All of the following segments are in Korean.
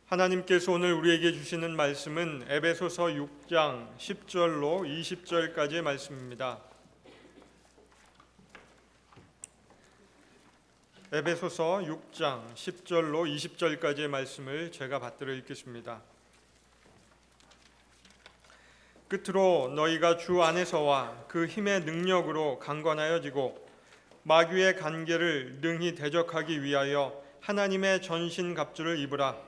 하나님께서 오늘 우리에게 주시는 말씀은 에베소서 6장 10절로 20절까지의 말씀입니다. 에베소서 6장 10절로 20절까지의 말씀을 제가 받들어 읽겠습니다. 끝으로 너희가 주 안에서와 그 힘의 능력으로 강건하여지고 마귀의 간계를 능히 대적하기 위하여 하나님의 전신갑주를 입으라.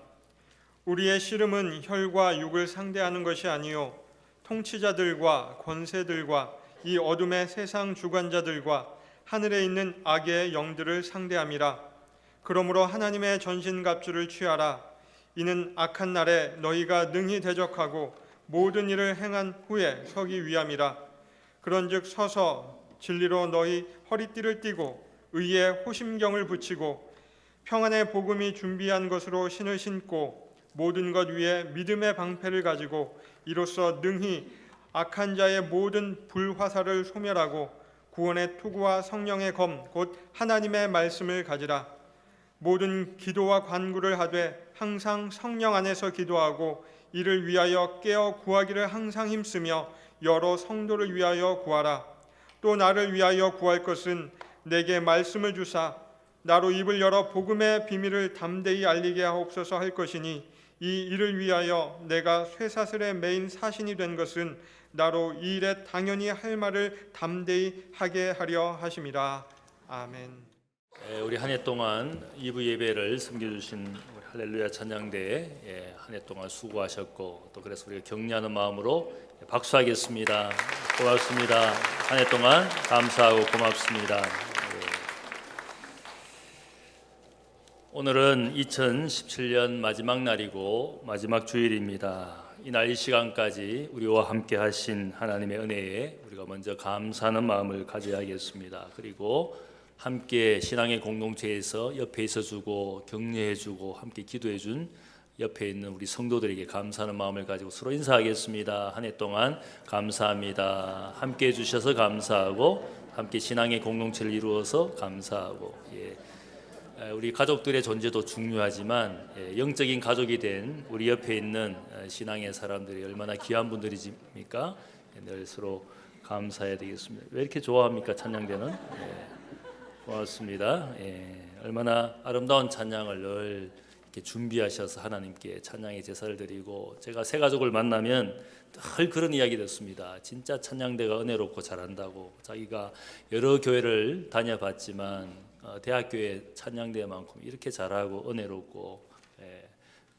우리의 씨름은 혈과 육을 상대하는 것이 아니요 통치자들과 권세들과 이 어둠의 세상 주관자들과 하늘에 있는 악의 영들을 상대함이라. 그러므로 하나님의 전신갑주를 취하라. 이는 악한 날에 너희가 능히 대적하고 모든 일을 행한 후에 서기 위함이라. 그런즉 서서 진리로 너희 허리띠를 띠고 의의 호심경을 붙이고 평안의 복음이 준비한 것으로 신을 신고 모든 것 위에 믿음의 방패를 가지고 이로써 능히 악한 자의 모든 불화살을 소멸하고 구원의 투구와 성령의 검 곧 하나님의 말씀을 가지라. 모든 기도와 간구를 하되 항상 성령 안에서 기도하고 이를 위하여 깨어 구하기를 항상 힘쓰며 여러 성도를 위하여 구하라. 또 나를 위하여 구할 것은 내게 말씀을 주사 나로 입을 열어 복음의 비밀을 담대히 알리게 하옵소서 할 것이니 이 일을 위하여 내가 쇠사슬에 매인 사신이 된 것은 나로 이 일에 당연히 할 말을 담대히 하게 하려 하심이라. 아멘. 우리 한 해 동안 2부 예배를 섬겨주신 우리 할렐루야 찬양대에 한 해 동안 수고하셨고 또 그래서 우리가 격려하는 마음으로 박수하겠습니다. 고맙습니다. 한 해 동안 감사하고 고맙습니다. 오늘은 2017년 마지막 날이고 마지막 주일입니다. 이날 이 시간까지 우리와 함께 하신 하나님의 은혜에 우리가 먼저 감사하는 마음을 가져야겠습니다. 그리고 함께 신앙의 공동체에서 옆에 있어주고 격려해주고 함께 기도해준 옆에 있는 우리 성도들에게 감사하는 마음을 가지고 서로 인사하겠습니다. 한 해 동안 감사합니다. 함께 해주셔서 감사하고 함께 신앙의 공동체를 이루어서 감사하고 우리 가족들의 존재도 중요하지만 영적인 가족이 된 우리 옆에 있는 신앙의 사람들이 얼마나 귀한 분들이십니까? 늘 서로 감사해야 되겠습니다. 왜 이렇게 좋아합니까? 찬양대는? 고맙습니다. 얼마나 아름다운 찬양을 늘 이렇게 준비하셔서 하나님께 찬양의 제사를 드리고 제가 새 가족을 만나면 늘 그런 이야기 듣습니다. 진짜 찬양대가 은혜롭고 잘한다고. 자기가 여러 교회를 다녀봤지만 대학교의 찬양대만큼 이렇게 잘하고 은혜롭고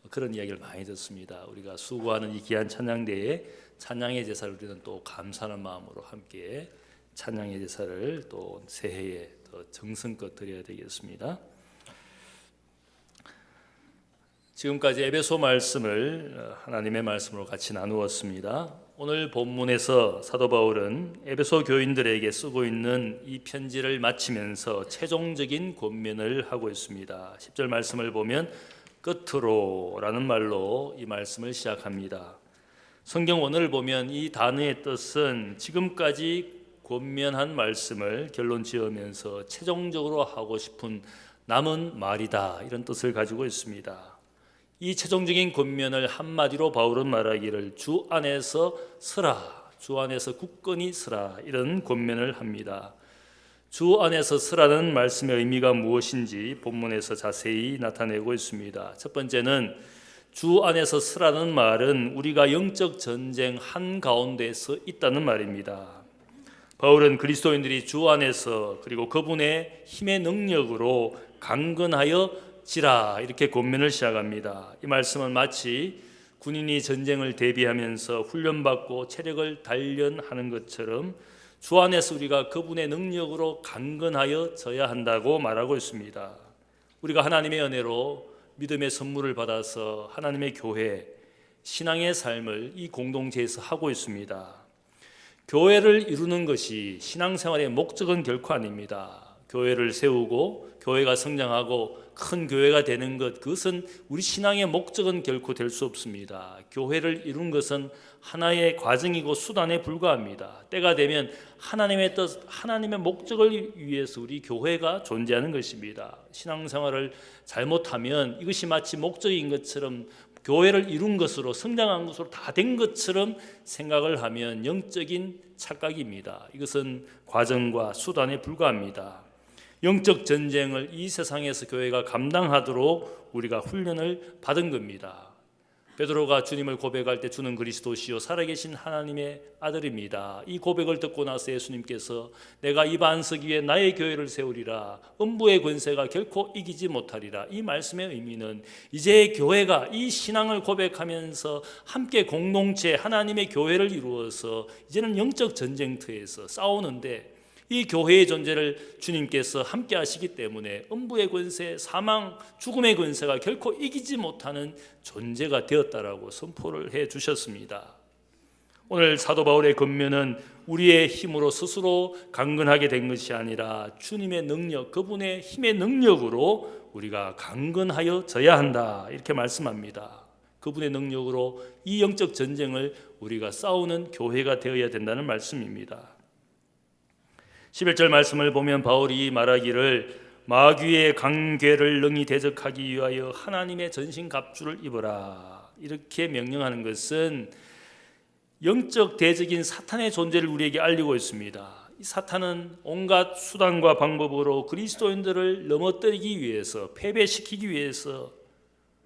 그런 이야기를 많이 듣습니다. 우리가 수고하는 이 귀한 찬양대에 찬양의 제사를 우리는 또 감사하는 마음으로 함께 찬양의 제사를 또 새해에 더 정성껏 드려야 되겠습니다. 지금까지 에베소 말씀을 하나님의 말씀으로 같이 나누었습니다. 오늘 본문에서 사도 바울은 에베소 교인들에게 쓰고 있는 이 편지를 마치면서 최종적인 권면을 하고 있습니다. 10절 말씀을 보면 끝으로라는 말로 이 말씀을 시작합니다. 성경 원어를 보면 이 단어의 뜻은 지금까지 권면한 말씀을 결론 지으면서 최종적으로 하고 싶은 남은 말이다 이런 뜻을 가지고 있습니다. 이 최종적인 권면을 한마디로 바울은 말하기를 주 안에서 서라, 주 안에서 굳건히 서라 이런 권면을 합니다. 주 안에서 서라는 말씀의 의미가 무엇인지 본문에서 자세히 나타내고 있습니다. 첫 번째는 주 안에서 서라는 말은 우리가 영적 전쟁 한가운데서 있다는 말입니다. 바울은 그리스도인들이 주 안에서 그리고 그분의 힘의 능력으로 강건하여 지라 이렇게 권면을 시작합니다. 이 말씀은 마치 군인이 전쟁을 대비하면서 훈련받고 체력을 단련하는 것처럼 주 안에서 우리가 그분의 능력으로 강건하여 져야 한다고 말하고 있습니다. 우리가 하나님의 은혜로 믿음의 선물을 받아서 하나님의 교회, 신앙의 삶을 이 공동체에서 하고 있습니다. 교회를 이루는 것이 신앙생활의 목적은 결코 아닙니다. 교회를 세우고 교회가 성장하고 큰 교회가 되는 것, 그것은 우리 신앙의 목적은 결코 될 수 없습니다. 교회를 이룬 것은 하나의 과정이고 수단에 불과합니다. 때가 되면 하나님의 뜻, 하나님의 목적을 위해서 우리 교회가 존재하는 것입니다. 신앙생활을 잘못하면 이것이 마치 목적인 것처럼 교회를 이룬 것으로 성장한 것으로 다 된 것처럼 생각을 하면 영적인 착각입니다. 이것은 과정과 수단에 불과합니다. 영적 전쟁을 이 세상에서 교회가 감당하도록 우리가 훈련을 받은 겁니다. 베드로가 주님을 고백할 때 주는 그리스도시요 살아계신 하나님의 아들입니다. 이 고백을 듣고 나서 예수님께서 내가 이 반석 위에 나의 교회를 세우리라 음부의 권세가 결코 이기지 못하리라. 이 말씀의 의미는 이제 교회가 이 신앙을 고백하면서 함께 공동체 하나님의 교회를 이루어서 이제는 영적 전쟁터에서 싸우는데 이 교회의 존재를 주님께서 함께 하시기 때문에 음부의 권세, 사망, 죽음의 권세가 결코 이기지 못하는 존재가 되었다라고 선포를 해 주셨습니다. 오늘 사도 바울의 권면은 우리의 힘으로 스스로 강건하게 된 것이 아니라 주님의 능력, 그분의 힘의 능력으로 우리가 강건하여져야 한다 이렇게 말씀합니다. 그분의 능력으로 이 영적 전쟁을 우리가 싸우는 교회가 되어야 된다는 말씀입니다. 11절 말씀을 보면 바울이 말하기를 마귀의 강궤를 능히 대적하기 위하여 하나님의 전신갑주를 입어라 이렇게 명령하는 것은 영적 대적인 사탄의 존재를 우리에게 알리고 있습니다. 이 사탄은 온갖 수단과 방법으로 그리스도인들을 넘어뜨리기 위해서 패배시키기 위해서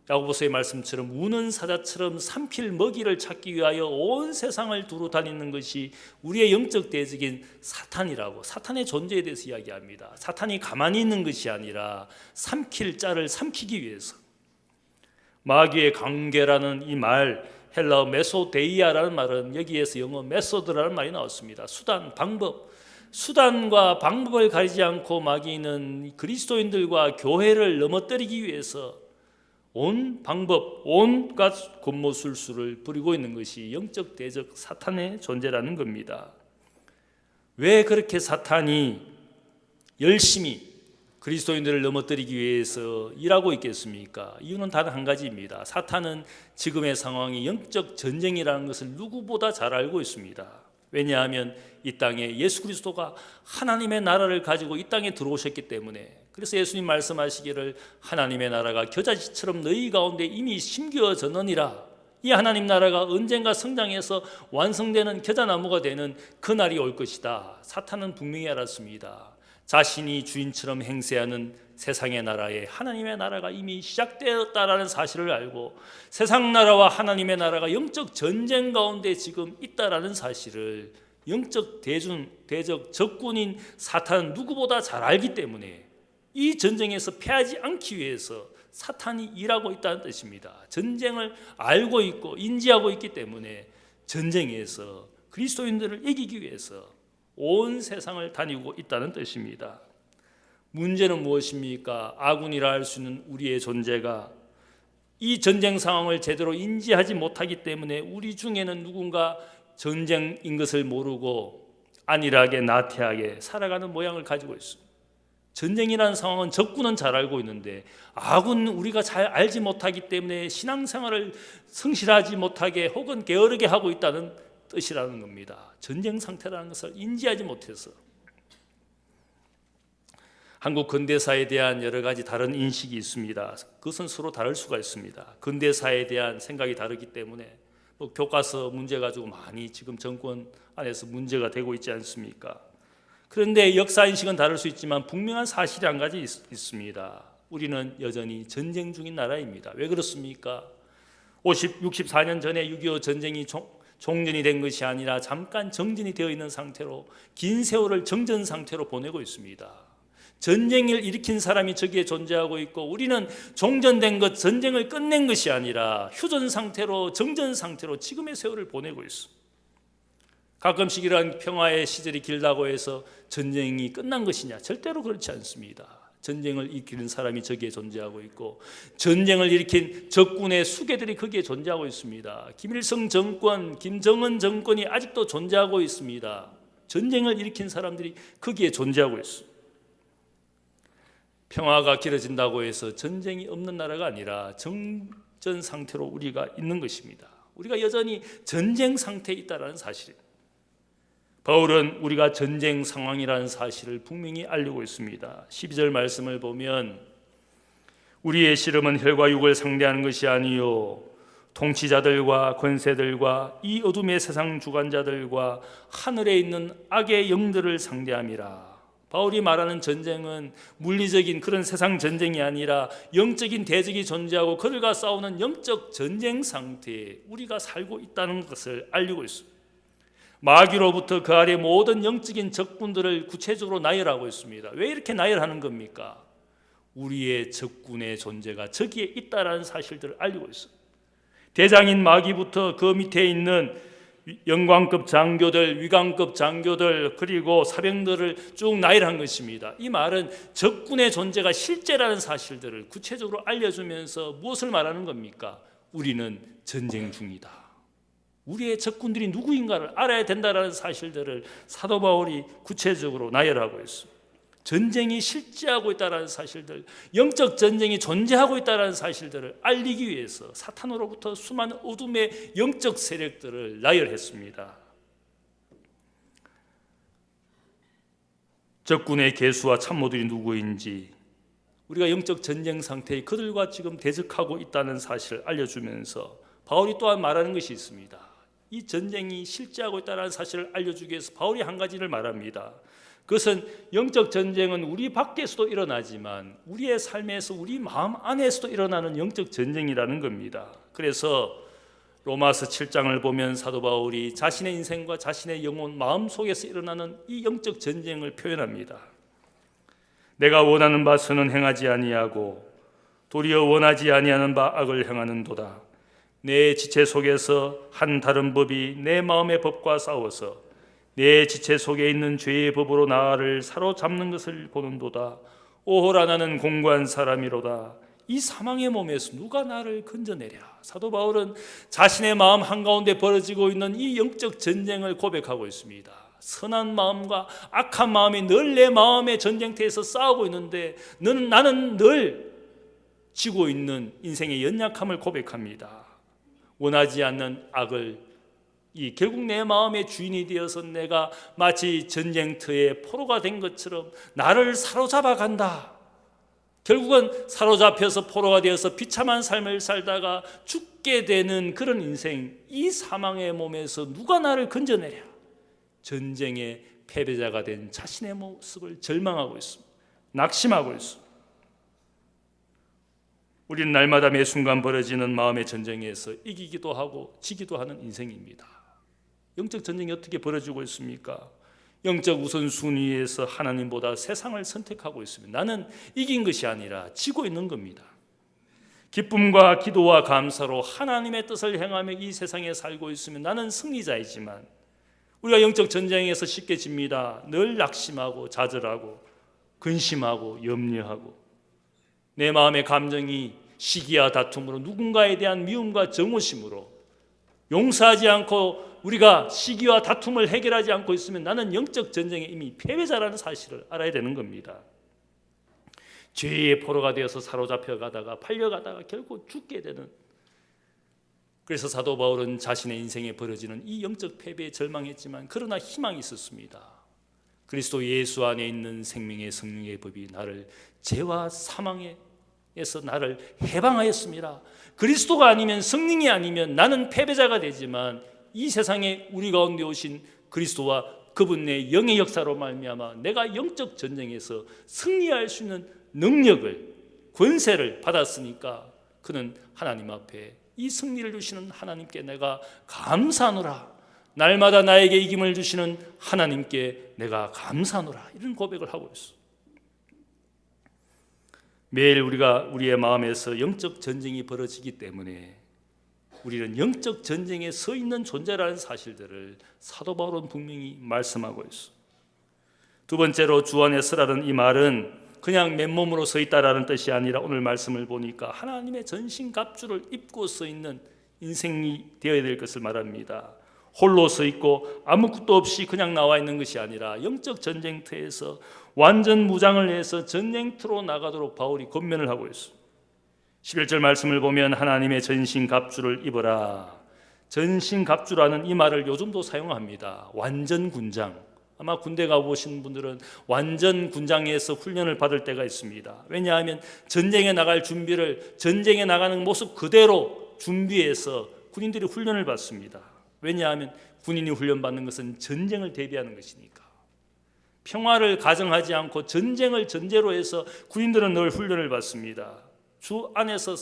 야고보서의 말씀처럼 우는 사자처럼 삼킬 먹이를 찾기 위하여 온 세상을 두루 다니는 것이 우리의 영적 대적인 사탄이라고 사탄의 존재에 대해서 이야기합니다. 사탄이 가만히 있는 것이 아니라 삼킬 자를 삼키기 위해서 마귀의 관계라는 이 말 헬라어 메소데이아라는 말은 여기에서 영어 메소드라는 말이 나왔습니다. 수단, 방법 수단과 방법을 가리지 않고 마귀는 그리스도인들과 교회를 넘어뜨리기 위해서 온 방법, 온갖 권모술수를 부리고 있는 것이 영적 대적 사탄의 존재라는 겁니다. 왜 그렇게 사탄이 열심히 그리스도인들을 넘어뜨리기 위해서 일하고 있겠습니까? 이유는 단 한 가지입니다. 사탄은 지금의 상황이 영적 전쟁이라는 것을 누구보다 잘 알고 있습니다. 왜냐하면 이 땅에 예수 그리스도가 하나님의 나라를 가지고 이 땅에 들어오셨기 때문에 그래서 예수님 말씀하시기를 하나님의 나라가 겨자씨처럼 너희 가운데 이미 심겨졌느니라. 이 하나님 나라가 언젠가 성장해서 완성되는 겨자나무가 되는 그날이 올 것이다. 사탄은 분명히 알았습니다. 자신이 주인처럼 행세하는 세상의 나라에 하나님의 나라가 이미 시작되었다라는 사실을 알고 세상 나라와 하나님의 나라가 영적 전쟁 가운데 지금 있다라는 사실을 영적 대적 적군인 사탄은 누구보다 잘 알기 때문에 이 전쟁에서 패하지 않기 위해서 사탄이 일하고 있다는 뜻입니다. 전쟁을 알고 있고 인지하고 있기 때문에 전쟁에서 그리스도인들을 이기기 위해서 온 세상을 다니고 있다는 뜻입니다. 문제는 무엇입니까? 아군이라 할 수 있는 우리의 존재가 이 전쟁 상황을 제대로 인지하지 못하기 때문에 우리 중에는 누군가 전쟁인 것을 모르고 안일하게 나태하게 살아가는 모양을 가지고 있습니다. 전쟁이라는 상황은 적군은 잘 알고 있는데 아군은 우리가 잘 알지 못하기 때문에 신앙생활을 성실하지 못하게 혹은 게으르게 하고 있다는 뜻이라는 겁니다. 전쟁 상태라는 것을 인지하지 못해서 한국 근대사에 대한 여러 가지 다른 인식이 있습니다. 그것은 서로 다를 수가 있습니다. 근대사에 대한 생각이 다르기 때문에 교과서 문제 가지고 많이 지금 정권 안에서 문제가 되고 있지 않습니까? 그런데 역사인식은 다를 수 있지만 분명한 사실이 한 가지 있습니다. 우리는 여전히 전쟁 중인 나라입니다. 왜 그렇습니까? 64년 전에 6.25 전쟁이 종전이 된 것이 아니라 잠깐 정전이 되어 있는 상태로 긴 세월을 정전 상태로 보내고 있습니다. 전쟁을 일으킨 사람이 저기에 존재하고 있고 우리는 종전된 것, 전쟁을 끝낸 것이 아니라 휴전 상태로 정전 상태로 지금의 세월을 보내고 있습니다. 가끔씩 이러한 평화의 시절이 길다고 해서 전쟁이 끝난 것이냐? 절대로 그렇지 않습니다. 전쟁을 일으키는 사람이 저기에 존재하고 있고 전쟁을 일으킨 적군의 수괴들이 거기에 존재하고 있습니다. 김일성 정권, 김정은 정권이 아직도 존재하고 있습니다. 전쟁을 일으킨 사람들이 거기에 존재하고 있습니다. 평화가 길어진다고 해서 전쟁이 없는 나라가 아니라 정전 상태로 우리가 있는 것입니다. 우리가 여전히 전쟁 상태에 있다는 사실입니다. 바울은 우리가 전쟁 상황이라는 사실을 분명히 알리고 있습니다. 12절 말씀을 보면 우리의 씨름은 혈과 육을 상대하는 것이 아니요 통치자들과 권세들과 이 어둠의 세상 주관자들과 하늘에 있는 악의 영들을 상대함이라. 바울이 말하는 전쟁은 물리적인 그런 세상 전쟁이 아니라 영적인 대적이 존재하고 그들과 싸우는 영적 전쟁 상태에 우리가 살고 있다는 것을 알리고 있습니다. 마귀로부터 그 아래 모든 영적인 적군들을 구체적으로 나열하고 있습니다. 왜 이렇게 나열하는 겁니까? 우리의 적군의 존재가 저기에 있다라는 사실들을 알리고 있습니다. 대장인 마귀부터 그 밑에 있는 영광급 장교들, 위관급 장교들, 그리고 사병들을 쭉 나열한 것입니다. 이 말은 적군의 존재가 실제라는 사실들을 구체적으로 알려주면서 무엇을 말하는 겁니까? 우리는 전쟁 중이다. 우리의 적군들이 누구인가를 알아야 된다는 사실들을 사도 바울이 구체적으로 나열하고 있습니다. 전쟁이 실제하고 있다는 사실들, 영적 전쟁이 존재하고 있다는 사실들을 알리기 위해서 사탄으로부터 수많은 어둠의 영적 세력들을 나열했습니다. 적군의 계수와 참모들이 누구인지, 우리가 영적 전쟁 상태에 그들과 지금 대적하고 있다는 사실을 알려주면서 바울이 또한 말하는 것이 있습니다. 이 전쟁이 실제하고 있다는 사실을 알려주기 위해서 바울이 한 가지를 말합니다. 그것은 영적 전쟁은 우리 밖에서도 일어나지만 우리의 삶에서 우리 마음 안에서도 일어나는 영적 전쟁이라는 겁니다. 그래서 로마서 7장을 보면 사도 바울이 자신의 인생과 자신의 영혼, 마음 속에서 일어나는 이 영적 전쟁을 표현합니다. 내가 원하는 바 선은 행하지 아니하고 도리어 원하지 아니하는 바 악을 행하는도다. 내 지체 속에서 한 다른 법이 내 마음의 법과 싸워서 내 지체 속에 있는 죄의 법으로 나를 사로잡는 것을 보는도다. 오호라 나는 공고한 사람이로다. 이 사망의 몸에서 누가 나를 건져내랴. 사도 바울은 자신의 마음 한가운데 벌어지고 있는 이 영적 전쟁을 고백하고 있습니다. 선한 마음과 악한 마음이 늘 내 마음의 전쟁터에서 싸우고 있는데 나는 늘 지고 있는 인생의 연약함을 고백합니다. 원하지 않는 악을 결국 내 마음의 주인이 되어서 내가 마치 전쟁터의 포로가 된 것처럼 나를 사로잡아 간다. 결국은 사로잡혀서 포로가 되어서 비참한 삶을 살다가 죽게 되는 그런 인생, 이 사망의 몸에서 누가 나를 건져내랴. 전쟁의 패배자가 된 자신의 모습을 절망하고 있습니다. 낙심하고 있습니다. 우리는 날마다 매 순간 벌어지는 마음의 전쟁에서 이기기도 하고 지기도 하는 인생입니다. 영적 전쟁이 어떻게 벌어지고 있습니까? 영적 우선순위에서 하나님보다 세상을 선택하고 있습니다. 나는 이긴 것이 아니라 지고 있는 겁니다. 기쁨과 기도와 감사로 하나님의 뜻을 행하며 이 세상에 살고 있으면 나는 승리자이지만 우리가 영적 전쟁에서 쉽게 집니다. 늘 낙심하고 좌절하고 근심하고 염려하고 내 마음의 감정이 시기와 다툼으로 누군가에 대한 미움과 정오심으로 용서하지 않고 우리가 시기와 다툼을 해결하지 않고 있으면 나는 영적 전쟁에 이미 패배자라는 사실을 알아야 되는 겁니다. 죄의 포로가 되어서 사로잡혀가다가 팔려가다가 결국 죽게 되는, 그래서 사도 바울은 자신의 인생에 벌어지는 이 영적 패배에 절망했지만 그러나 희망이 있었습니다. 그리스도 예수 안에 있는 생명의 성령의 법이 나를 죄와 사망에서 나를 해방하였습니다. 그리스도가 아니면, 성령이 아니면 나는 패배자가 되지만 이 세상에 우리 가운데 오신 그리스도와 그분의 영의 역사로 말미암아 내가 영적 전쟁에서 승리할 수 있는 능력을, 권세를 받았으니까 그는 하나님 앞에 이 승리를 주시는 하나님께 내가 감사하노라. 날마다 나에게 이김을 주시는 하나님께 내가 감사하노라. 이런 고백을 하고 있어. 매일 우리가 우리의 마음에서 영적 전쟁이 벌어지기 때문에 우리는 영적 전쟁에 서 있는 존재라는 사실들을 사도 바울은 분명히 말씀하고 있어. 두 번째로 주 안에 서라는 이 말은 그냥 맨몸으로 서 있다라는 뜻이 아니라 오늘 말씀을 보니까 하나님의 전신갑주를 입고 서 있는 인생이 되어야 될 것을 말합니다. 홀로 서 있고 아무것도 없이 그냥 나와 있는 것이 아니라 영적 전쟁터에서 완전 무장을 해서 전쟁터로 나가도록 바울이 권면을 하고 있습니다. 11절 말씀을 보면 하나님의 전신갑주를 입어라. 전신갑주라는 이 말을 요즘도 사용합니다. 완전 군장. 아마 군대 가보신 분들은 완전 군장에서 훈련을 받을 때가 있습니다. 왜냐하면 전쟁에 나갈 준비를, 전쟁에 나가는 모습 그대로 준비해서 군인들이 훈련을 받습니다. 왜냐하면 군인이 훈련받는 것은 전쟁을 대비하는 것이니까. 평화를 가정하지 않고 전쟁을 전제로 해서 군인들은 늘 훈련을 받습니다. 주 안에서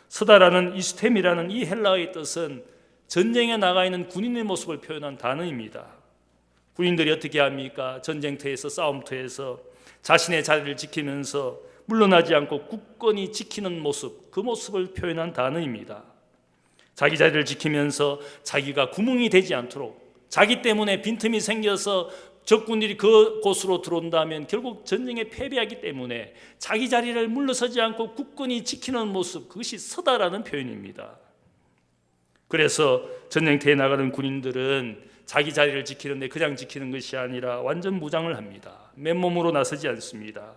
서다라는 이스템이라는 이 헬라어의 뜻은 전쟁에 나가 있는 군인의 모습을 표현한 단어입니다. 군인들이 어떻게 합니까? 전쟁터에서 싸움터에서 자신의 자리를 지키면서 물러나지 않고 굳건히 지키는 모습, 그 모습을 표현한 단어입니다. 자기 자리를 지키면서 자기가 구멍이 되지 않도록, 자기 때문에 빈틈이 생겨서 적군들이 그곳으로 들어온다면 결국 전쟁에 패배하기 때문에 자기 자리를 물러서지 않고 굳건히 지키는 모습, 그것이 서다라는 표현입니다. 그래서 전쟁터에 나가는 군인들은 자기 자리를 지키는데 그냥 지키는 것이 아니라 완전 무장을 합니다. 맨몸으로 나서지 않습니다.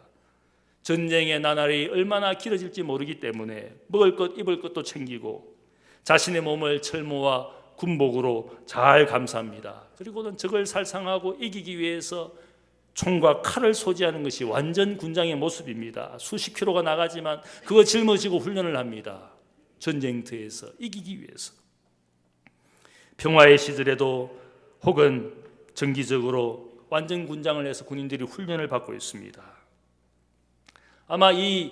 전쟁의 나날이 얼마나 길어질지 모르기 때문에 먹을 것, 입을 것도 챙기고 자신의 몸을 철모와 군복으로 잘 감쌉니다. 그리고는 적을 살상하고 이기기 위해서 총과 칼을 소지하는 것이 완전 군장의 모습입니다. 수십 킬로가 나가지만 그거 짊어지고 훈련을 합니다. 전쟁터에서 이기기 위해서. 평화의 시절에도 혹은 정기적으로 완전 군장을 해서 군인들이 훈련을 받고 있습니다. 아마 이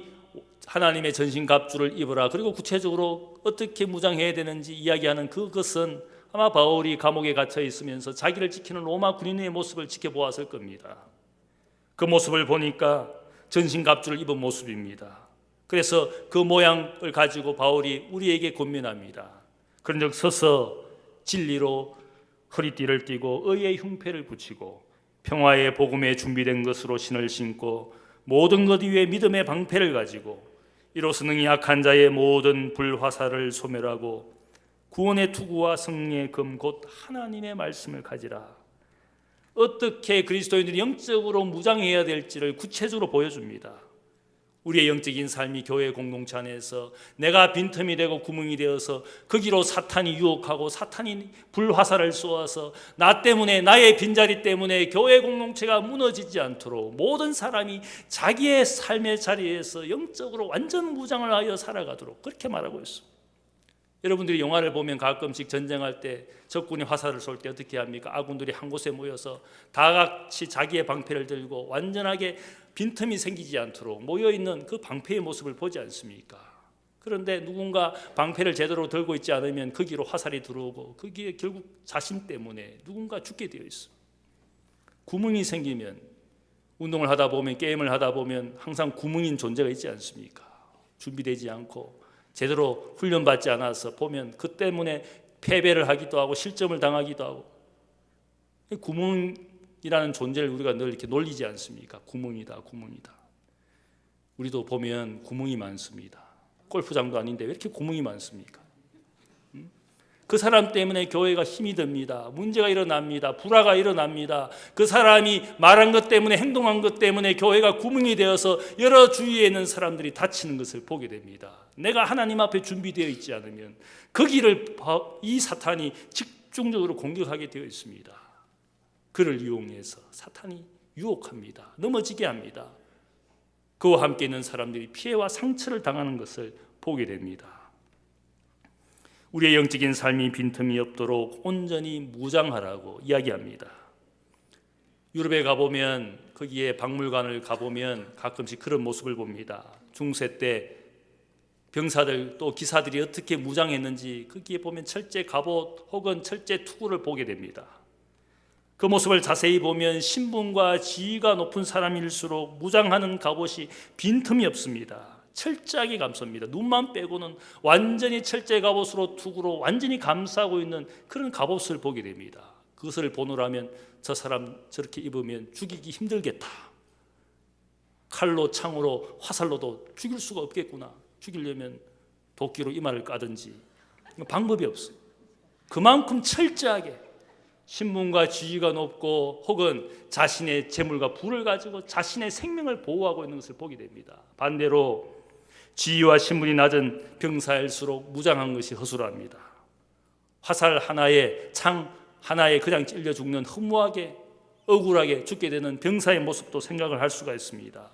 하나님의 전신갑주를 입어라, 그리고 구체적으로 어떻게 무장해야 되는지 이야기하는 그것은 아마 바울이 감옥에 갇혀 있으면서 자기를 지키는 로마 군인의 모습을 지켜보았을 겁니다. 그 모습을 보니까 전신갑주를 입은 모습입니다. 그래서 그 모양을 가지고 바울이 우리에게 권면합니다. 그런즉 서서 진리로 허리띠를 띠고 의의 흉패를 붙이고 평화의 복음에 준비된 것으로 신을 신고 모든 것 위에 믿음의 방패를 가지고 이로써 능히 악한 자의 모든 불화살을 소멸하고 구원의 투구와 승리의 금 곧 하나님의 말씀을 가지라. 어떻게 그리스도인들이 영적으로 무장해야 될지를 구체적으로 보여줍니다. 우리의 영적인 삶이 교회 공동체 안에서 내가 빈틈이 되고 구멍이 되어서 거기로 사탄이 유혹하고 사탄이 불화살을 쏘아서 나 때문에, 나의 빈자리 때문에 교회 공동체가 무너지지 않도록 모든 사람이 자기의 삶의 자리에서 영적으로 완전 무장을 하여 살아가도록 그렇게 말하고 있습니다. 여러분들이 영화를 보면 가끔씩 전쟁할 때 적군이 화살을 쏠 때 어떻게 합니까? 아군들이 한 곳에 모여서 다 같이 자기의 방패를 들고 완전하게 빈틈이 생기지 않도록 모여있는 그 방패의 모습을 보지 않습니까? 그런데 누군가 방패를 제대로 들고 있지 않으면 거기로 화살이 들어오고 거기에 결국 자신 때문에 누군가 죽게 되어 있습니다. 구멍이 생기면, 운동을 하다 보면, 게임을 하다 보면 항상 구멍인 존재가 있지 않습니까? 준비되지 않고 제대로 훈련받지 않아서 보면 그 때문에 패배를 하기도 하고 실점을 당하기도 하고, 구멍이라는 존재를 우리가 늘 이렇게 놀리지 않습니까? 구멍이다, 구멍이다. 우리도 보면 구멍이 많습니다. 골프장도 아닌데 왜 이렇게 구멍이 많습니까? 그 사람 때문에 교회가 힘이 듭니다. 문제가 일어납니다. 불화가 일어납니다. 그 사람이 말한 것 때문에, 행동한 것 때문에 교회가 구멍이 되어서 여러 주위에 있는 사람들이 다치는 것을 보게 됩니다. 내가 하나님 앞에 준비되어 있지 않으면 거기를 이 사탄이 집중적으로 공격하게 되어 있습니다. 그를 이용해서 사탄이 유혹합니다. 넘어지게 합니다. 그와 함께 있는 사람들이 피해와 상처를 당하는 것을 보게 됩니다. 우리의 영적인 삶이 빈틈이 없도록 온전히 무장하라고 이야기합니다. 유럽에 가보면, 거기에 박물관을 가보면 가끔씩 그런 모습을 봅니다. 중세 때 병사들 또 기사들이 어떻게 무장했는지 거기에 보면 철제 갑옷 혹은 철제 투구를 보게 됩니다. 그 모습을 자세히 보면 신분과 지위가 높은 사람일수록 무장하는 갑옷이 빈틈이 없습니다. 철저하게 감쌉니다. 눈만 빼고는 완전히 철제 갑옷으로 투구로 완전히 감싸고 있는 그런 갑옷을 보게 됩니다. 그것을 보노라면 저 사람 저렇게 입으면 죽이기 힘들겠다. 칼로, 창으로, 화살로도 죽일 수가 없겠구나. 죽이려면 도끼로 이마를 까든지 방법이 없어요. 그만큼 철저하게 신분과 지위가 높고 혹은 자신의 재물과 부를 가지고 자신의 생명을 보호하고 있는 것을 보게 됩니다. 반대로 지위와 신분이 낮은 병사일수록 무장한 것이 허술합니다. 화살 하나에, 창 하나에 그냥 찔려 죽는 허무하게 억울하게 죽게 되는 병사의 모습도 생각을 할 수가 있습니다.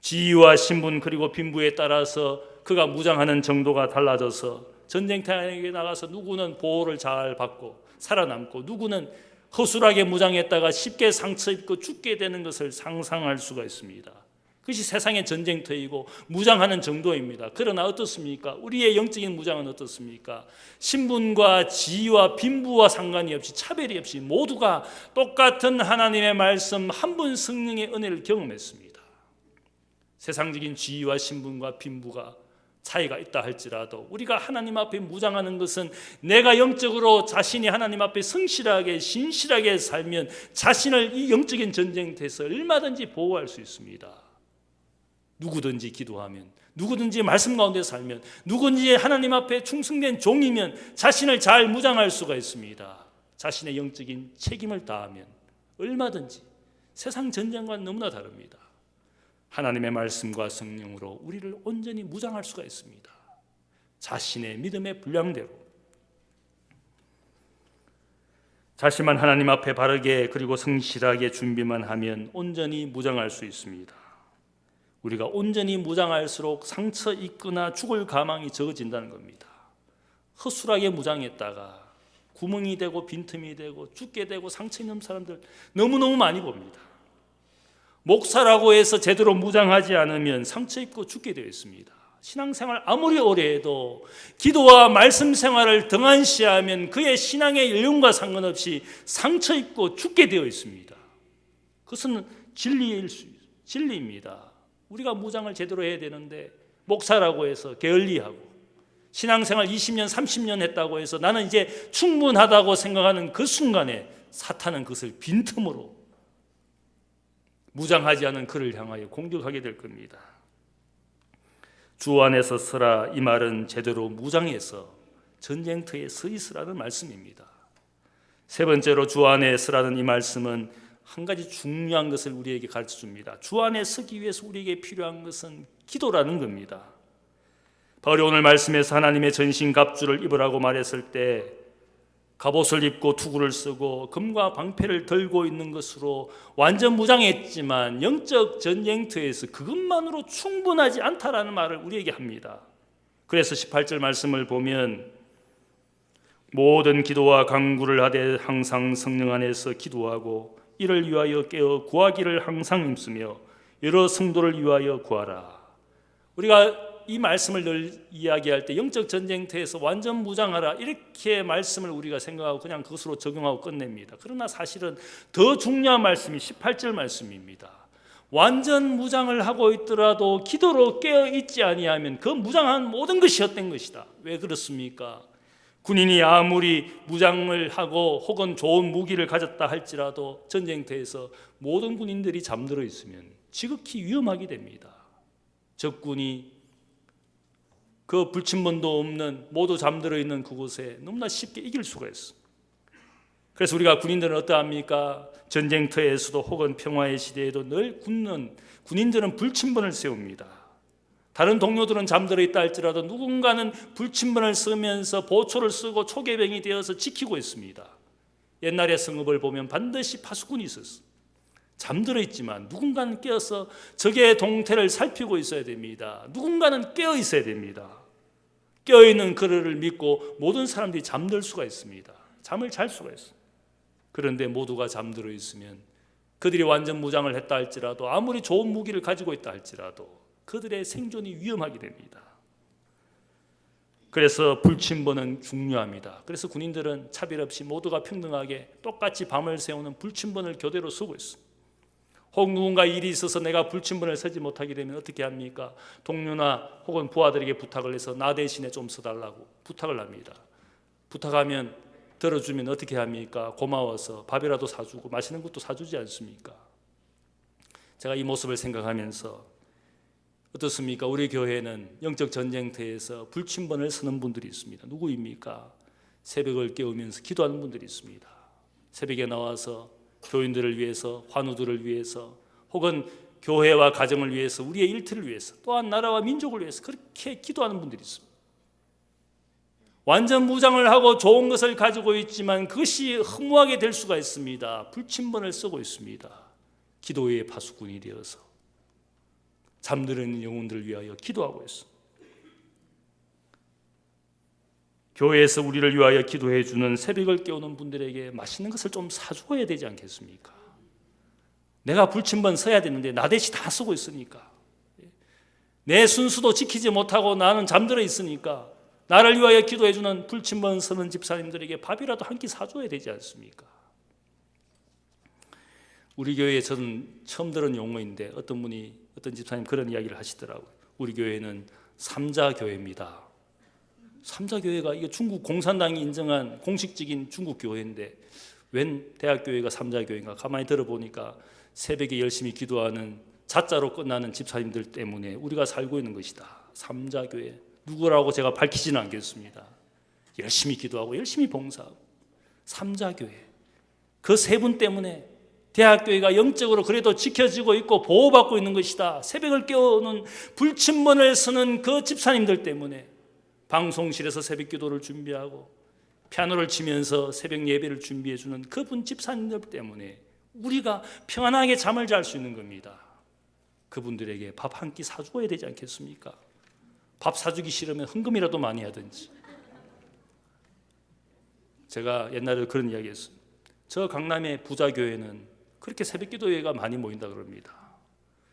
지위와 신분 그리고 빈부에 따라서 그가 무장하는 정도가 달라져서 전쟁터에 나가서 누구는 보호를 잘 받고 살아남고 누구는 허술하게 무장했다가 쉽게 상처 입고 죽게 되는 것을 상상할 수가 있습니다. 그것이 세상의 전쟁터이고 무장하는 정도입니다. 그러나 어떻습니까? 우리의 영적인 무장은 어떻습니까? 신분과 지위와 빈부와 상관이 없이 차별이 없이 모두가 똑같은 하나님의 말씀 한 분 성령의 은혜를 경험했습니다. 세상적인 지위와 신분과 빈부가 차이가 있다 할지라도 우리가 하나님 앞에 무장하는 것은 내가 영적으로 자신이 하나님 앞에 성실하게 신실하게 살면 자신을 이 영적인 전쟁터에서 얼마든지 보호할 수 있습니다. 누구든지 기도하면, 누구든지 말씀 가운데 살면, 누구든지 하나님 앞에 충성된 종이면 자신을 잘 무장할 수가 있습니다. 자신의 영적인 책임을 다하면 얼마든지 세상 전쟁과는 너무나 다릅니다. 하나님의 말씀과 성령으로 우리를 온전히 무장할 수가 있습니다. 자신의 믿음의 분량대로 자신만 하나님 앞에 바르게 그리고 성실하게 준비만 하면 온전히 무장할 수 있습니다. 우리가 온전히 무장할수록 상처 입거나 죽을 가망이 적어진다는 겁니다. 허술하게 무장했다가 구멍이 되고 빈틈이 되고 죽게 되고 상처 입는 사람들 너무너무 많이 봅니다. 목사라고 해서 제대로 무장하지 않으면 상처 입고 죽게 되어 있습니다. 신앙생활 아무리 오래 해도 기도와 말씀 생활을 등한시하면 그의 신앙의 연륜과 상관없이 상처 입고 죽게 되어 있습니다. 그것은 진리입니다. 우리가 무장을 제대로 해야 되는데 목사라고 해서 게을리하고 신앙생활 20년 30년 했다고 해서 나는 이제 충분하다고 생각하는 그 순간에 사탄은 그것을 빈틈으로 무장하지 않은 그를 향하여 공격하게 될 겁니다. 주 안에서 서라, 이 말은 제대로 무장해서 전쟁터에 서 있으라는 말씀입니다. 세 번째로 주 안에 서라는 이 말씀은 한 가지 중요한 것을 우리에게 가르쳐 줍니다. 주 안에 서기 위해서 우리에게 필요한 것은 기도라는 겁니다. 바울이 오늘 말씀에서 하나님의 전신갑주를 입으라고 말했을 때 갑옷을 입고 투구를 쓰고 금과 방패를 들고 있는 것으로 완전 무장했지만 영적 전쟁터에서 그것만으로 충분하지 않다라는 말을 우리에게 합니다. 그래서 18절 말씀을 보면 모든 기도와 간구를 하되 항상 성령 안에서 기도하고 이를 위하여 깨어 구하기를 항상 힘쓰며 여러 성도를 위하여 구하라. 우리가 이 말씀을 늘 이야기할 때 영적 전쟁터에서 완전 무장하라 이렇게 말씀을 우리가 생각하고 그냥 그것으로 적용하고 끝냅니다. 그러나 사실은 더 중요한 말씀이 18절 말씀입니다. 완전 무장을 하고 있더라도 기도로 깨어 있지 아니하면 그 무장한 모든 것이 헛된 것이다. 왜 그렇습니까? 군인이 아무리 무장을 하고 혹은 좋은 무기를 가졌다 할지라도 전쟁터에서 모든 군인들이 잠들어 있으면 지극히 위험하게 됩니다. 적군이 그 불침번도 없는 모두 잠들어 있는 그곳에 너무나 쉽게 이길 수가 있어. 그래서 우리가 군인들은 어떠합니까? 전쟁터에서도 혹은 평화의 시대에도 늘 군인들은 불침번을 세웁니다. 다른 동료들은 잠들어 있다 할지라도 누군가는 불침번을 쓰면서 보초를 쓰고 초계병이 되어서 지키고 있습니다. 옛날의 성읍을 보면 반드시 파수꾼이 있었어. 잠들어 있지만 누군가는 깨어서 적의 동태를 살피고 있어야 됩니다. 누군가는 깨어 있어야 됩니다. 깨어있는 그를 믿고 모든 사람들이 잠들 수가 있습니다. 잠을 잘 수가 있어요. 그런데 모두가 잠들어 있으면 그들이 완전 무장을 했다 할지라도 아무리 좋은 무기를 가지고 있다 할지라도 그들의 생존이 위험하게 됩니다. 그래서 불침번은 중요합니다. 그래서 군인들은 차별 없이 모두가 평등하게 똑같이 밤을 새우는 불침번을 교대로 쓰고 있습니다. 혹 누군가 일이 있어서 내가 불침번을 서지 못하게 되면 어떻게 합니까? 동료나 혹은 부하들에게 부탁을 해서 나 대신에 좀 서달라고 부탁을 합니다. 부탁하면 들어주면 어떻게 합니까? 고마워서 밥이라도 사주고 맛있는 것도 사주지 않습니까? 제가 이 모습을 생각하면서 어떻습니까? 우리 교회는 영적 전쟁터에서 불침번을 서는 분들이 있습니다. 누구입니까? 새벽을 깨우면서 기도하는 분들이 있습니다. 새벽에 나와서 교인들을 위해서, 환우들을 위해서, 혹은 교회와 가정을 위해서, 우리의 일터를 위해서, 또한 나라와 민족을 위해서 그렇게 기도하는 분들이 있습니다. 완전 무장을 하고 좋은 것을 가지고 있지만 그것이 허무하게 될 수가 있습니다. 불침번을 쓰고 있습니다. 기도의 파수꾼이 되어서. 잠들어 영혼들을 위하여 기도하고 있습니다. 교회에서 우리를 위하여 기도해 주는 새벽을 깨우는 분들에게 맛있는 것을 좀 사주어야 되지 않겠습니까? 내가 불침번 서야 되는데 나 대신 다 쓰고 있으니까, 내 순수도 지키지 못하고 나는 잠들어 있으니까 나를 위하여 기도해 주는 불침번 서는 집사님들에게 밥이라도 한 끼 사줘야 되지 않습니까? 우리 교회에 저는 처음 들은 용어인데 어떤 집사님 그런 이야기를 하시더라고요. 우리 교회는 삼자교회입니다. 삼자교회가 이게 중국 공산당이 인정한 공식적인 중국 교회인데 웬 대학교회가 삼자교회인가? 가만히 들어보니까 새벽에 열심히 기도하는 자자로 끝나는 집사님들 때문에 우리가 살고 있는 것이다. 삼자교회. 누구라고 제가 밝히지는 않겠습니다. 열심히 기도하고 열심히 봉사하고 삼자교회. 그 세 분 때문에 대학교회가 영적으로 그래도 지켜지고 있고 보호받고 있는 것이다. 새벽을 깨우는 불침번을 서는 그 집사님들 때문에 방송실에서 새벽 기도를 준비하고 피아노를 치면서 새벽 예배를 준비해 주는 그분 집사님들 때문에 우리가 평안하게 잠을 잘 수 있는 겁니다. 그분들에게 밥 한 끼 사주어야 되지 않겠습니까? 밥 사주기 싫으면 헌금이라도 많이 하든지. 제가 옛날에 그런 이야기 했어요. 저 강남의 부자교회는 그렇게 새벽기도회가 많이 모인다 그럽니다.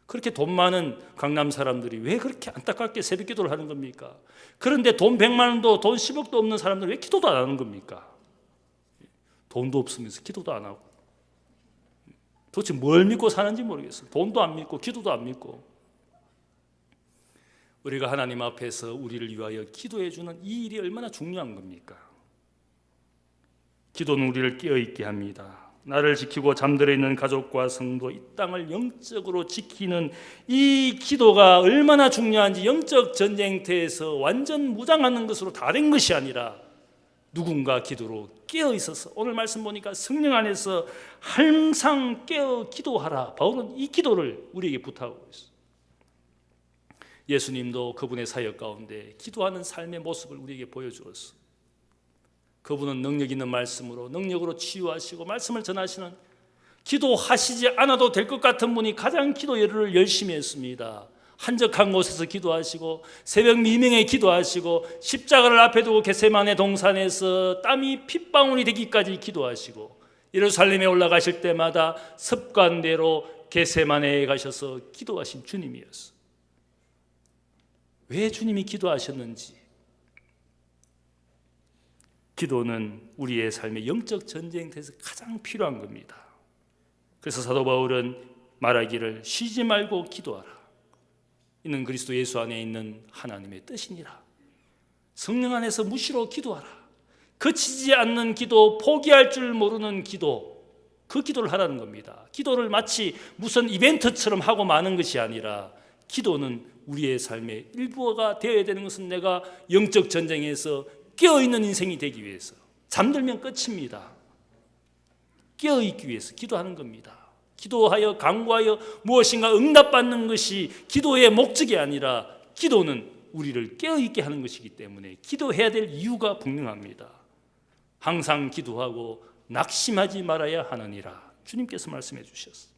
그렇게 돈 많은 강남 사람들이 왜 그렇게 안타깝게 새벽기도를 하는 겁니까? 그런데 돈 100만 원도 돈 10억도 없는 사람들 왜 기도도 안 하는 겁니까? 돈도 없으면서 기도도 안 하고 도대체 뭘 믿고 사는지 모르겠어요. 돈도 안 믿고 기도도 안 믿고. 우리가 하나님 앞에서 우리를 위하여 기도해 주는 이 일이 얼마나 중요한 겁니까? 기도는 우리를 깨어있게 합니다. 나를 지키고 잠들어 있는 가족과 성도, 이 땅을 영적으로 지키는 이 기도가 얼마나 중요한지 영적 전쟁터에서 완전 무장하는 것으로 다 된 것이 아니라 누군가 기도로 깨어 있어서, 오늘 말씀 보니까 성령 안에서 항상 깨어 기도하라. 바울은 이 기도를 우리에게 부탁하고 있어요. 예수님도 그분의 사역 가운데 기도하는 삶의 모습을 우리에게 보여주었어요. 그분은 능력 있는 말씀으로, 능력으로 치유하시고 말씀을 전하시는, 기도하시지 않아도 될 것 같은 분이 가장 기도 열을 열심히 했습니다. 한적한 곳에서 기도하시고 새벽 미명에 기도하시고 십자가를 앞에 두고 겟세마네 동산에서 땀이 핏방울이 되기까지 기도하시고 예루살렘에 올라가실 때마다 습관대로 겟세마네에 가셔서 기도하신 주님이었어요. 왜 주님이 기도하셨는지, 기도는 우리의 삶의 영적 전쟁터에서 가장 필요한 겁니다. 그래서 사도 바울은 말하기를 쉬지 말고 기도하라. 이는 그리스도 예수 안에 있는 하나님의 뜻이니라. 성령 안에서 무시로 기도하라. 그치지 않는 기도, 포기할 줄 모르는 기도, 그 기도를 하라는 겁니다. 기도를 마치 무슨 이벤트처럼 하고 마는 것이 아니라, 기도는 우리의 삶의 일부가 되어야 되는 것은 내가 영적 전쟁에서 깨어있는 인생이 되기 위해서, 잠들면 끝입니다. 깨어있기 위해서 기도하는 겁니다. 기도하여 간구하여 무엇인가 응답받는 것이 기도의 목적이 아니라, 기도는 우리를 깨어있게 하는 것이기 때문에 기도해야 될 이유가 분명합니다. 항상 기도하고 낙심하지 말아야 하느니라 주님께서 말씀해 주셨습니다.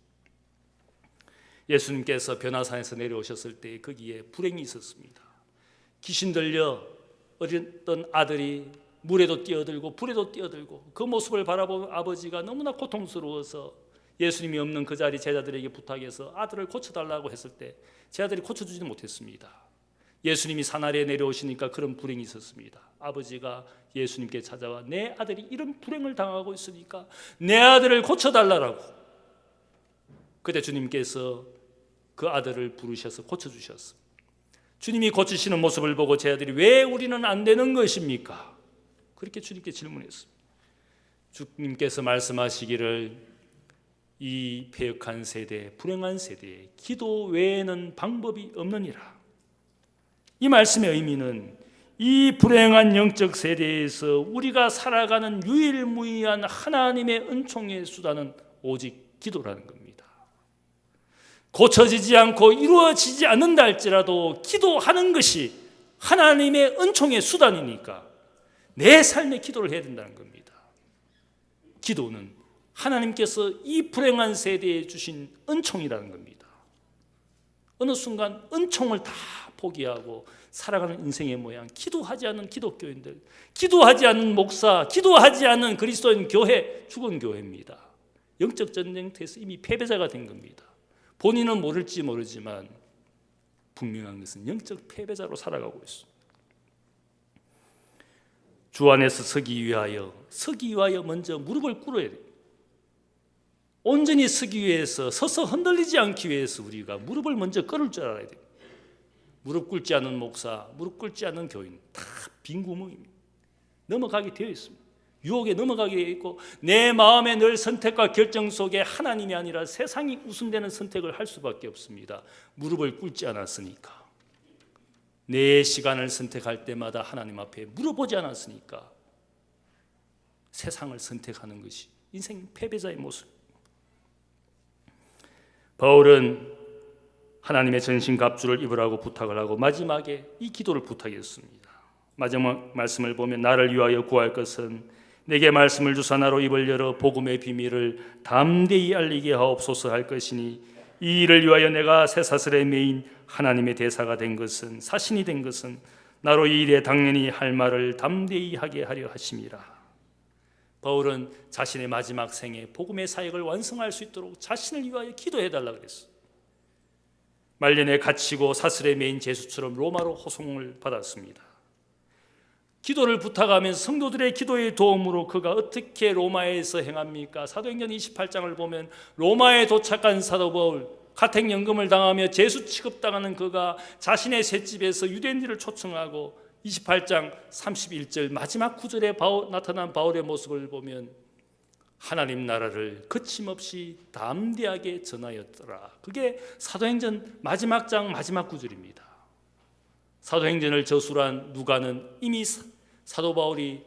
예수님께서 변화산에서 내려오셨을 때 거기에 불행이 있었습니다. 귀신 들려 어렸던 아들이 물에도 뛰어들고 불에도 뛰어들고, 그 모습을 바라본 아버지가 너무나 고통스러워서 예수님이 없는 그 자리 제자들에게 부탁해서 아들을 고쳐달라고 했을 때 제자들이 고쳐주지 못했습니다. 예수님이 산 아래에 내려오시니까 그런 불행이 있었습니다. 아버지가 예수님께 찾아와 내 아들이 이런 불행을 당하고 있으니까 내 아들을 고쳐달라고. 그때 주님께서 그 아들을 부르셔서 고쳐주셨습니다. 주님이 고치시는 모습을 보고 제자들이 왜 우리는 안 되는 것입니까? 그렇게 주님께 질문했습니다. 주님께서 말씀하시기를 이 패역한 세대, 불행한 세대에 기도 외에는 방법이 없느니라. 이 말씀의 의미는 이 불행한 영적 세대에서 우리가 살아가는 유일무이한 하나님의 은총의 수단은 오직 기도라는 겁니다. 고쳐지지 않고 이루어지지 않는다 할지라도 기도하는 것이 하나님의 은총의 수단이니까 내 삶에 기도를 해야 된다는 겁니다. 기도는 하나님께서 이 불행한 세대에 주신 은총이라는 겁니다. 어느 순간 은총을 다 포기하고 살아가는 인생의 모양, 기도하지 않는 기독교인들, 기도하지 않는 목사, 기도하지 않는 그리스도인 교회, 죽은 교회입니다. 영적 전쟁터에서 이미 패배자가 된 겁니다. 본인은 모를지 모르지만 분명한 것은 영적 패배자로 살아가고 있습니다. 주 안에서 서기 위하여 먼저 무릎을 꿇어야 돼요. 온전히 서기 위해서, 서서 흔들리지 않기 위해서 우리가 무릎을 먼저 꿇을 줄 알아야 돼요. 무릎 꿇지 않은 목사, 무릎 꿇지 않는 교인, 다 빈 구멍입니다. 넘어가게 되어 있습니다. 유혹에 넘어가게 되어 있고, 내 마음의 늘 선택과 결정 속에 하나님이 아니라 세상이 우선되는 선택을 할 수밖에 없습니다. 무릎을 꿇지 않았으니까. 내 시간을 선택할 때마다 하나님 앞에 물어보지 않았으니까 세상을 선택하는 것이 인생 패배자의 모습. 바울은 하나님의 전신갑주를 입으라고 부탁을 하고 마지막에 이 기도를 부탁했습니다. 마지막 말씀을 보면 나를 위하여 구할 것은 내게 말씀을 주사 나로 입을 열어 복음의 비밀을 담대히 알리게 하옵소서 할 것이니 이 일을 위하여 내가 쇠사슬에 매인 하나님의 대사가 된 것은, 사신이 된 것은 나로 이 일에 당연히 할 말을 담대히 하게 하려 하심이라. 바울은 자신의 마지막 생에 복음의 사역을 완성할 수 있도록 자신을 위하여 기도해달라 그랬어요. 말년에 갇히고 사슬에 매인 제수처럼 로마로 호송을 받았습니다. 기도를 부탁하면서 성도들의 기도의 도움으로 그가 어떻게 로마에서 행합니까? 사도행전 28장을 보면 로마에 도착한 사도 바울, 가택연금을 당하며 제수 취급당하는 그가 자신의 셋집에서 유대인들을 초청하고 28장 31절 마지막 구절에 나타난 바울의 모습을 보면 하나님 나라를 거침없이 담대하게 전하였더라. 그게 사도행전 마지막 장 마지막 구절입니다. 사도행전을 저술한 누가는 이미 사도 바울이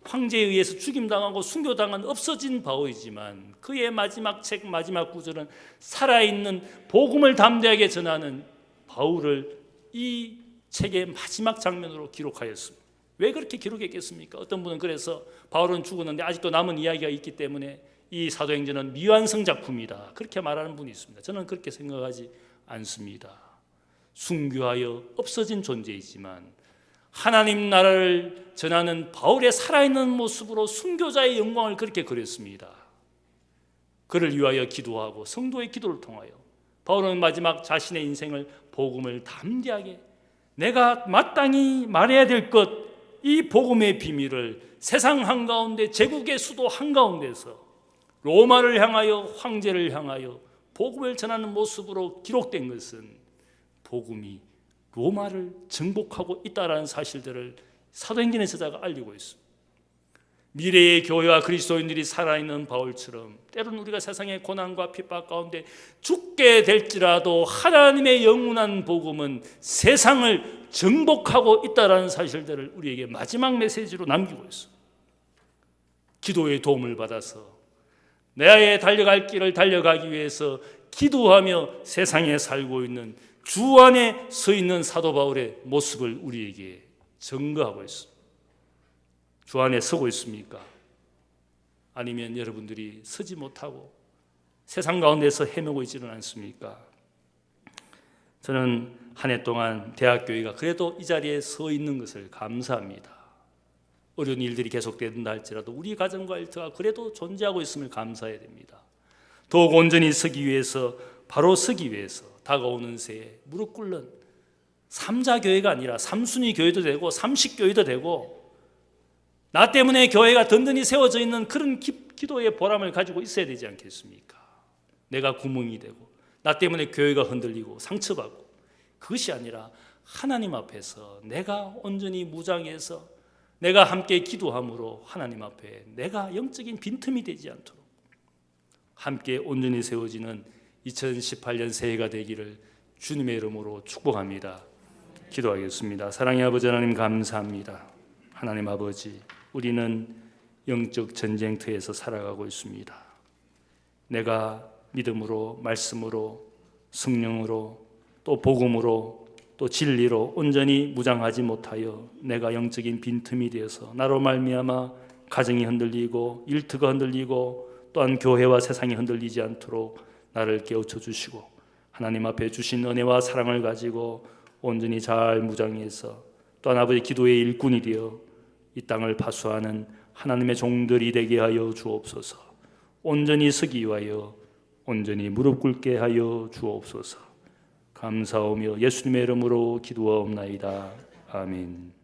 황제에 의해서 죽임당하고 순교당한 없어진 바울이지만 그의 마지막 책 마지막 구절은 살아있는 복음을 담대하게 전하는 바울을 이 책의 마지막 장면으로 기록하였습니다. 왜 그렇게 기록했겠습니까? 어떤 분은 그래서 바울은 죽었는데 아직도 남은 이야기가 있기 때문에 이 사도행전은 미완성 작품이다, 그렇게 말하는 분이 있습니다. 저는 그렇게 생각하지 않습니다. 순교하여 없어진 존재이지만 하나님 나라를 전하는 바울의 살아있는 모습으로 순교자의 영광을 그렇게 그렸습니다. 그를 위하여 기도하고 성도의 기도를 통하여 바울은 마지막 자신의 인생을 복음을 담대하게 내가 마땅히 말해야 될 것, 이 복음의 비밀을 세상 한가운데 제국의 수도 한가운데서 로마를 향하여 황제를 향하여 복음을 전하는 모습으로 기록된 것은 복음이 로마를 정복하고 있다는 사실들을 사도행전의 저자가 알리고 있습니다. 미래의 교회와 그리스도인들이 살아있는 바울처럼 때로는 우리가 세상의 고난과 핍박 가운데 죽게 될지라도 하나님의 영원한 복음은 세상을 정복하고 있다는 사실들을 우리에게 마지막 메시지로 남기고 있습니다. 기도의 도움을 받아서 내의 달려갈 길을 달려가기 위해서 기도하며 세상에 살고 있는 주 안에 서 있는 사도 바울의 모습을 우리에게 증거하고 있습니다. 주 안에 서고 있습니까? 아니면 여러분들이 서지 못하고 세상 가운데서 헤매고 있지는 않습니까? 저는 한 해 동안 대학교회가 그래도 이 자리에 서 있는 것을 감사합니다. 어려운 일들이 계속된다 할지라도 우리 가정과 일터가 그래도 존재하고 있음을 감사해야 됩니다. 더욱 온전히 서기 위해서, 바로 서기 위해서 다가오는 새에 무릎 꿇는 삼자교회가 아니라 삼순위 교회도 되고 삼식교회도 되고 나 때문에 교회가 든든히 세워져 있는 그런 기도의 보람을 가지고 있어야 되지 않겠습니까? 내가 구멍이 되고 나 때문에 교회가 흔들리고 상처받고, 그것이 아니라 하나님 앞에서 내가 온전히 무장해서 내가 함께 기도함으로 하나님 앞에 내가 영적인 빈틈이 되지 않도록 함께 온전히 세워지는 2018년 새해가 되기를 주님의 이름으로 축복합니다. 기도하겠습니다. 사랑의 아버지 하나님, 감사합니다. 하나님 아버지, 우리는 영적 전쟁터에서 살아가고 있습니다. 내가 믿음으로, 말씀으로, 성령으로, 또 복음으로, 또 진리로 온전히 무장하지 못하여 내가 영적인 빈틈이 되어서 나로 말미암아 가정이 흔들리고 일터가 흔들리고 또한 교회와 세상이 흔들리지 않도록 나를 깨우쳐 주시고 하나님 앞에 주신 은혜와 사랑을 가지고 온전히 잘 무장해서 또한 아버지 기도의 일꾼이 되어 이 땅을 파수하는 하나님의 종들이 되게 하여 주옵소서. 온전히 서기 위하여 온전히 무릎 꿇게 하여 주옵소서. 감사하며 예수님의 이름으로 기도하옵나이다. 아멘.